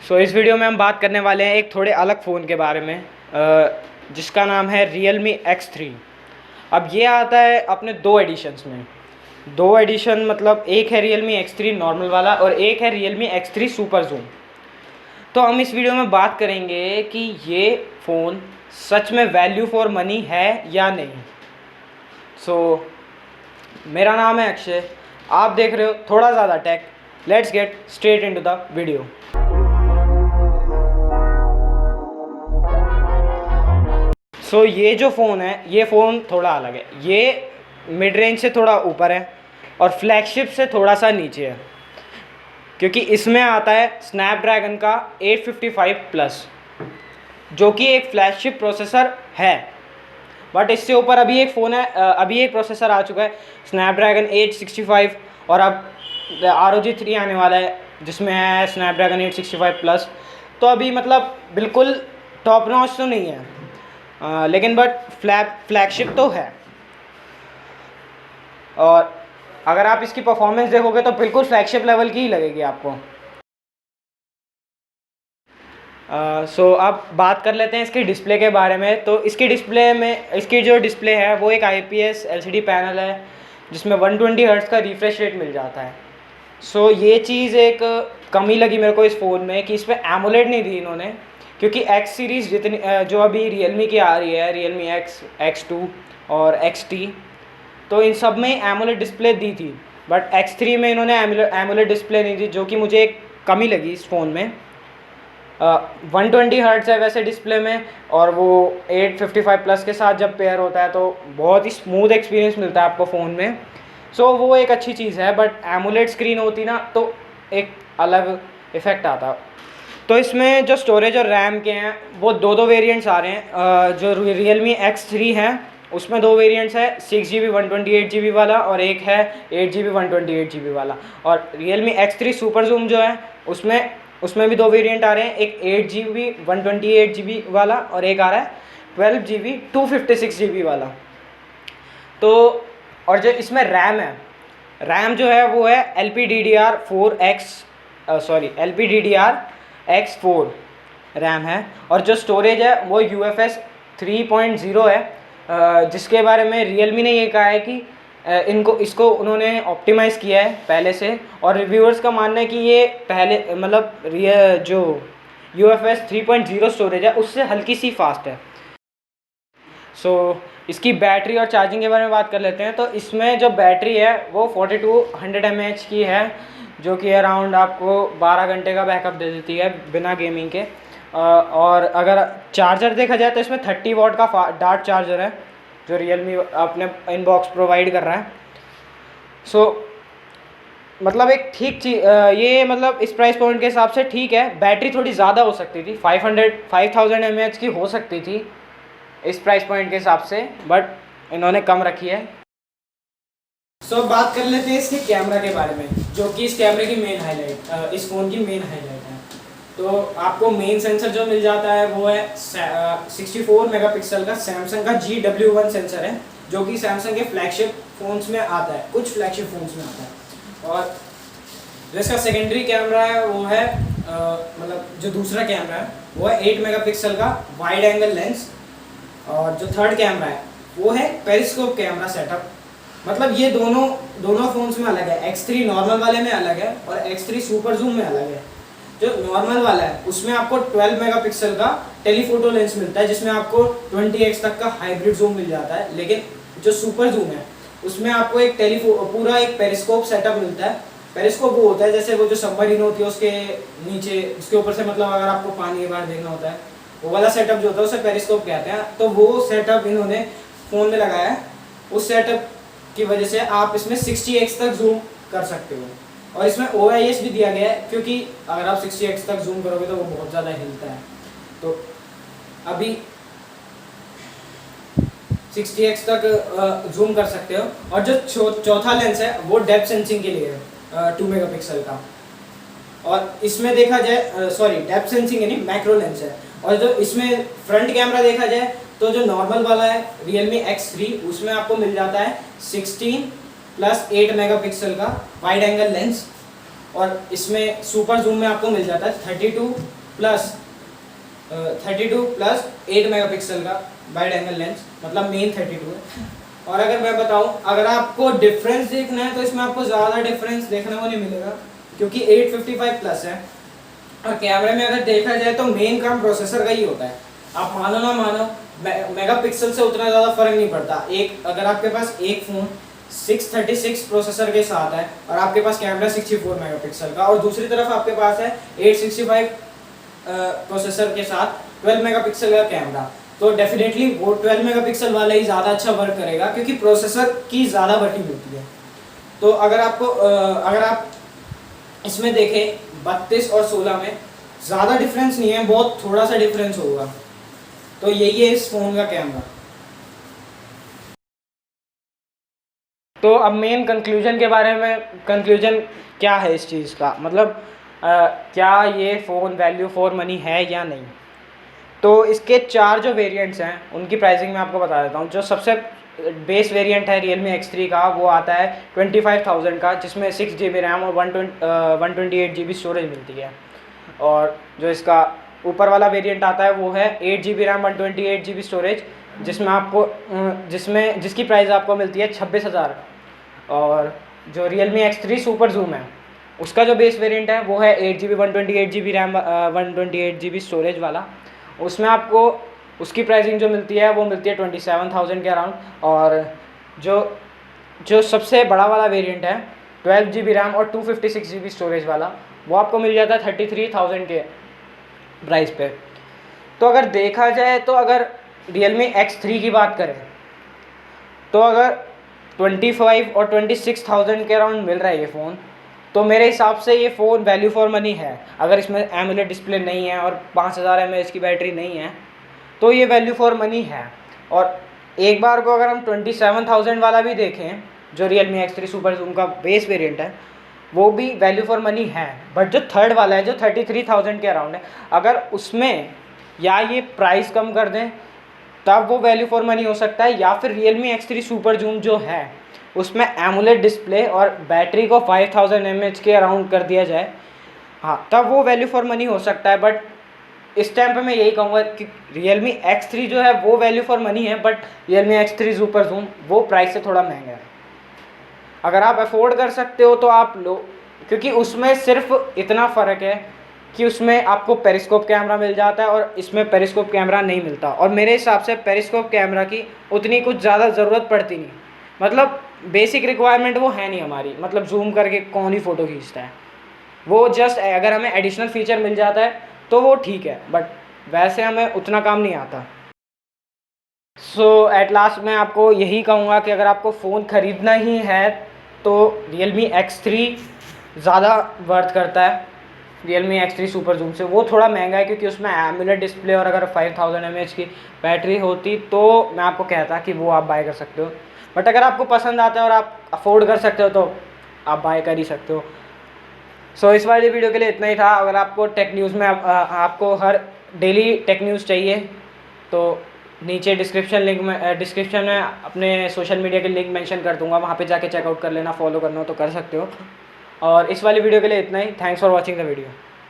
इस वीडियो में हम बात करने वाले हैं एक थोड़े अलग फ़ोन के बारे में जिसका नाम है Realme X3। अब ये आता है अपने दो एडिशंस में। दो एडिशन मतलब एक है Realme X3 नॉर्मल वाला और एक है Realme X3 सुपर जूम। तो हम इस वीडियो में बात करेंगे कि ये फ़ोन सच में वैल्यू फॉर मनी है या नहीं। मेरा नाम है अक्षय, आप देख रहे हो थोड़ा ज़्यादा tech. Let's get straight into the video. ये जो फ़ोन है, ये फ़ोन थोड़ा अलग है। ये मिड रेंज से थोड़ा ऊपर है और फ्लैगशिप से थोड़ा सा नीचे है, क्योंकि इसमें आता है स्नैपड्रैगन का 855 प्लस, जो कि एक फ्लैगशिप प्रोसेसर है। बट इससे ऊपर अभी एक फ़ोन है, अभी एक प्रोसेसर आ चुका है स्नैपड्रैगन 865, और अब ROG 3 आने वाला है जिसमें है स्नैपड्रैगन 865 प्लस। तो अभी मतलब बिल्कुल टॉप नॉच तो नहीं है, लेकिन बट फ्लैगशिप तो है। और अगर आप इसकी परफॉर्मेंस देखोगे तो बिल्कुल फ्लैगशिप लेवल की ही लगेगी आपको। अब बात कर लेते हैं इसके डिस्प्ले के बारे में। तो इसकी डिस्प्ले में, इसकी जो डिस्प्ले है वो एक IPS LCD पैनल है जिसमें 120 हर्ट्ज़ का रिफ्रेश रेट मिल जाता है। ये चीज़ एक कमी लगी मेरे को इस फ़ोन में कि इसमें एमोलेड नहीं दी इन्होंने, क्योंकि X सीरीज़ जितनी जो अभी Realme की आ रही है, Realme X, X2 और XT, तो इन सब में एमोलेड डिस्प्ले दी थी। बट X3 में इन्होंने एमोलेड डिस्प्ले नहीं दी, जो कि मुझे एक कमी लगी इस फ़ोन में। 120 हर्ट्ज़ है वैसे डिस्प्ले में, और वो 855 प्लस के साथ जब पेयर होता है तो बहुत ही स्मूथ एक्सपीरियंस मिलता है आपको फ़ोन में। वो एक अच्छी चीज़ है। बट एमोलेड स्क्रीन होती ना तो एक अलग इफ़ेक्ट आता। तो इसमें जो स्टोरेज और रैम के हैं वो दो वेरिएंट्स आ रहे हैं। जो Realme X3 है उसमें दो वेरिएंट्स है, 6GB 128GB वाला, और एक है 8GB 128GB वाला। और Realme X3 सुपर जूम जो है उसमें भी दो वेरिएंट आ रहे हैं, एक 8GB 128GB वाला और एक आ रहा है 12GB 256GB वाला। तो और जो इसमें रैम जो है वो है LPDDR4X4 रैम है। और जो स्टोरेज है वो UFS 3.0 है, जिसके बारे में Realme ने ये कहा है कि इसको उन्होंने ऑप्टिमाइज़ किया है पहले से, और रिव्यूअर्स का मानना है कि ये पहले मतलब जो UFS 3.0 स्टोरेज है उससे हल्की सी फास्ट है। इसकी बैटरी और चार्जिंग के बारे में बात कर लेते हैं। तो इसमें जो बैटरी है वो 4200 mAh की है, जो कि अराउंड आपको 12 घंटे का बैकअप दे देती है बिना गेमिंग के। और अगर चार्जर देखा जाए तो इसमें 30 वाट का डार्ट चार्जर है जो Realme अपने इनबॉक्स प्रोवाइड कर रहा है। मतलब एक ठीक चीज़, ये मतलब इस प्राइस पॉइंट के हिसाब से ठीक है। बैटरी थोड़ी ज़्यादा हो सकती थी, 5000 mAh की हो सकती थी इस प्राइस पॉइंट के हिसाब से, बट इन्होंने कम रखी है। बात कर लेते हैं इसके कैमरा के बारे में, जो कि इस कैमरे की मेन हाईलाइट, इस फ़ोन की मेन हाईलाइट है। तो आपको मेन सेंसर जो मिल जाता है वो है 64 मेगापिक्सल का सैमसंग का GW1 सेंसर है, जो कि सैमसंग के फ्लैगशिप फ़ोन्स में आता है, कुछ फ्लैगशिप फ़ोन्स में आता है। और जो इसका सेकेंडरी कैमरा है वो है मतलब जो दूसरा कैमरा है वो है 8 मेगापिक्सल का वाइड एंगल लेंस। और जो थर्ड कैमरा है वो है पेरिस्कोप कैमरा सेटअप। मतलब ये दोनों फ़ोन्स में अलग है। X3 नॉर्मल वाले में अलग है और X3 सुपर जूम में अलग है। जो नॉर्मल वाला है उसमें आपको 12 मेगापिक्सल का टेलीफोटो लेंस मिलता है, जिसमें आपको 20x तक का हाइब्रिड जूम मिल जाता है। लेकिन जो सुपर जूम है उसमें आपको एक पूरा एक पेरिस्कोप सेटअप मिलता है। पेरिस्कोप वो होता है जैसे वो जो सबमरीन होती है उसके नीचे, उसके ऊपर से मतलब अगर आपको पानी के बाहर देखना होता है, वो वाला सेटअप जो होता है उसे पेरिस्कोप कहते हैं। तो वो सेटअप इन्होंने फ़ोन में लगाया है। उस सेटअप की वजह से आप इसमें 60x तक जूम कर सकते हो। और इसमें OIS भी दिया गया है, क्योंकि अगर आप 60x तक जूम करोगे तो वो बहुत ज़्यादा हिलता है। तो अभी 60x तक जूम कर सकते हो। और जो चौथा लेंस है वो डेप्थ सेंसिंग के लिए है, 2 मेगापिक्सल का। और इसमें देखा जाए डेप्थ सेंसिंग यानी मैक्रो लेंस है। और जो इसमें फ्रंट कैमरा देखा जाए तो जो नॉर्मल वाला है Realme X3 उसमें आपको मिल जाता है 16 + 8 मेगापिक्सल का वाइड एंगल लेंस। और इसमें सुपर जूम में आपको मिल जाता है 32 प्लस 8 मेगापिक्सल का वाइड एंगल लेंस, मतलब मेन 32 है। और अगर मैं बताऊं, अगर आपको डिफरेंस देखना है तो इसमें आपको ज़्यादा डिफरेंस देखने को नहीं मिलेगा क्योंकि 855 प्लस है। और कैमरे में अगर देखा जाए तो मेन काम प्रोसेसर का ही होता है। आप मानो ना मानो, मेगापिक्सल से उतना ज़्यादा फर्क नहीं पड़ता। एक अगर आपके पास एक फ़ोन 636 प्रोसेसर के साथ है और आपके पास कैमरा 64 मेगापिक्सल का, और दूसरी तरफ आपके पास है 865 प्रोसेसर के साथ 12 मेगापिक्सल का कैमरा, तो डेफिनेटली वो 12 मेगापिक्सल वाला ही ज़्यादा अच्छा वर्क करेगा क्योंकि प्रोसेसर की ज़्यादा वर्किंग होती है। तो अगर आप इसमें देखें 32 और 16 में ज़्यादा डिफरेंस नहीं है, बहुत थोड़ा सा डिफरेंस होगा। तो यही है इस फ़ोन का कैमरा। तो अब मेन कंक्लूजन के बारे में, कंक्लूजन क्या है इस चीज़ का, मतलब क्या ये फ़ोन वैल्यू फॉर मनी है या नहीं। तो इसके 4 जो वेरिएंट्स हैं उनकी प्राइसिंग मैं आपको बता देता हूँ। जो सबसे बेस वेरिएंट है Realme X3 का, वो आता है 25,000 का, जिसमें 6 GB रैम और 128 GB स्टोरेज मिलती है। और जो इसका ऊपर वाला वेरिएंट आता है वो है 8 GB रैम 128 GB स्टोरेज, जिसकी प्राइस आपको मिलती है 26,000। और जो Realme X3 सुपर जूम है उसका जो बेस वेरिएंट है वो है 8 GB 128 GB RAM 128 GB storage वाला। उसमें आपको उसकी प्राइसिंग जो मिलती है वो मिलती है 27,000 के अराउंड। और जो सबसे बड़ा वाला वेरिएंट है 12 GB रैम और 256 GB स्टोरेज वाला, वो आपको मिल जाता है 33,000 के प्राइस पे। तो अगर देखा जाए तो अगर Realme X3 की बात करें तो अगर 25 और 26,000 के अराउंड मिल रहा है ये फ़ोन, तो मेरे हिसाब से ये फ़ोन वैल्यू फॉर मनी है। अगर इसमें एमोलेड डिस्प्ले नहीं है और 5000 mAh की बैटरी नहीं है तो ये वैल्यू फॉर मनी है। और एक बार को अगर हम 27,000 वाला भी देखें जो Realme X3 सुपर जूम का बेस वेरिएंट है, वो भी वैल्यू फॉर मनी है। बट जो थर्ड वाला है जो 33,000 के अराउंड है, अगर उसमें या ये प्राइस कम कर दें तब वो वैल्यू फॉर मनी हो सकता है, या फिर Realme X3 सुपर जूम जो है उसमें एमोलेड डिस्प्ले और बैटरी को 5000 mAh के अराउंड कर दिया जाए, हाँ तब वो वैल्यू फॉर मनी हो सकता है। बट इस टाइम पे मैं यही कहूँगा कि Realme X3 जो है वो वैल्यू फॉर मनी है, but Realme X3 super zoom वो प्राइस से थोड़ा महंगा है। अगर आप अफोर्ड कर सकते हो तो आप लो, क्योंकि उसमें सिर्फ इतना फ़र्क है कि उसमें आपको पेरिस्कोप कैमरा मिल जाता है और इसमें पेरिस्कोप कैमरा नहीं मिलता। और मेरे हिसाब से पेरिस्कोप कैमरा की उतनी कुछ ज़्यादा ज़रूरत पड़ती नहीं, मतलब बेसिक रिक्वायरमेंट वो है नहीं हमारी, मतलब जूम करके कौन ही फ़ोटो खींचता है। वो जस्ट अगर हमें एडिशनल फीचर मिल जाता है तो वो ठीक है, बट वैसे हमें उतना काम नहीं आता। सो एट लास्ट मैं आपको यही कहूँगा कि अगर आपको फ़ोन ख़रीदना ही है तो Realme X3 ज़्यादा वर्थ करता है Realme X3 सुपर जूम से। वो थोड़ा महंगा है क्योंकि उसमें एमुलेट डिस्प्ले और अगर 5000 mAh की बैटरी होती तो मैं आपको कहता कि वो आप बाय कर सकते हो। बट अगर आपको पसंद आता है और आप अफोर्ड कर सकते हो तो आप बाय कर ही सकते हो। सो इस वाली वीडियो के लिए इतना ही था। अगर आपको टेक न्यूज़ में आपको हर डेली टेक न्यूज़ चाहिए तो नीचे डिस्क्रिप्शन में अपने सोशल मीडिया के लिंक मेंशन कर दूंगा, वहाँ पे जाके चेकआउट कर लेना। फॉलो करना हो तो कर सकते हो। और इस वाली वीडियो के लिए इतना ही। Thanks for watching the video.